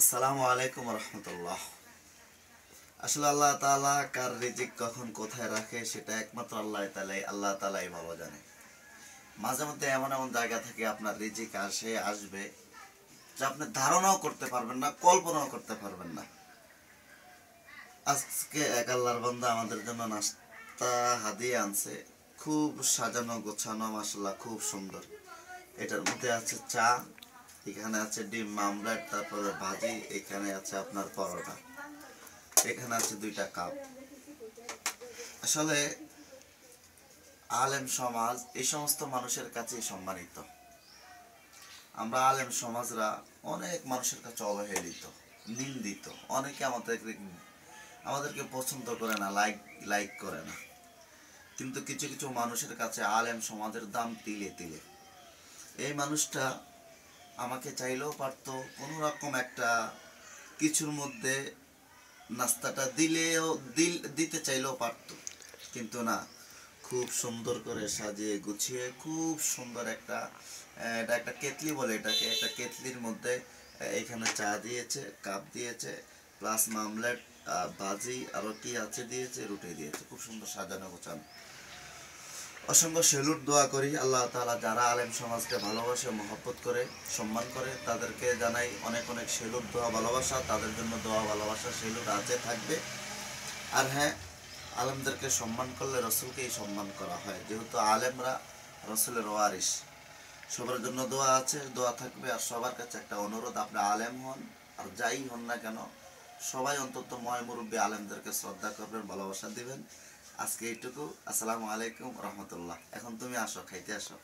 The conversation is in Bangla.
আসসালামু আলাইকুম রহমতুল্লাহ। আসলে আল্লাহ তাআলা কার রিজিক কখন কোথায় রাখে সেটা একমাত্র আল্লাহ তাআলাই ভালো জানে। মাঝে মধ্যে এমন এমন জায়গা থেকে আপনার রিজিক আসবে যা আপনি ধারণাও করতে পারবেন না, কল্পনাও করতে পারবেন না। আজকে এক আল্লাহর বান্দা আমাদের জন্য নাস্তা হাদিয়ে আনছে, খুব সাজানো গোছানো, মাশাআল্লাহ খুব সুন্দর। এটার মধ্যে আছে চা, এখানে আছে ডিম মামলেট, তারপরে ভাজি, এখানে আছে আপনার পরোটা, এখানে আছে 2টা কাপ। আসলে আলেম সমাজ এই সমস্ত মানুষের কাছেই সম্মানিত। আমরা আলেম সমাজরা অনেক মানুষের কাছে অবহেলিত, নিন্দিত। অনেকে আমাদেরকে পছন্দ করে না, লাইক লাইক করে না। কিন্তু কিছু কিছু মানুষের কাছে আলেম সমাজের দাম তিলে তিলে। এই মানুষটা আমাকে চাইলেও পারতো কোনো রকম একটা কিছুর মধ্যে নাস্তাটা দিতে চাইলেও পারতো, কিন্তু না, খুব সুন্দর করে সাজিয়ে গুছিয়ে খুব সুন্দর এটা একটা কেতলি বলে, এটাকে একটা কেতলির মধ্যে এখানে চা দিয়েছে, কাপ দিয়েছে, প্লাস মামলেট, ভাজি, আরও কি আছে দিয়েছে, রুটি দিয়েছে, খুব সুন্দর সাজানো গোছানো। অসংখ্য সেলুট দোয়া করি। আল্লাহ তাআলা যারা আলেম সমাজকে ভালোবাসে, মহব্বত করে, সম্মান করে, তাদেরকে জানাই অনেক অনেক সেলুট, দোয়া, ভালোবাসা। তাদের জন্য দোয়া, ভালোবাসা, সেলুট আছে, থাকবে। আর হ্যাঁ, আলেমদেরকে সম্মান করলে রসুলকেই সম্মান করা হয়, যেহেতু আলেমরা রসুলের ওয়ারিস। সবার জন্য দোয়া আছে, দোয়া থাকবে। আর সবার কাছে একটা অনুরোধ, আপনি আলেম হন আর যাই হন না কেন, সবাই অন্তত ময় মুরব্বী আলেমদেরকে শ্রদ্ধা করবেন, ভালোবাসা দিবেন। আজকে এইটুকু। আসসালামু আলাইকুম রহমতুল্লাহ। এখন তুমি আসো, খাইতে আসো।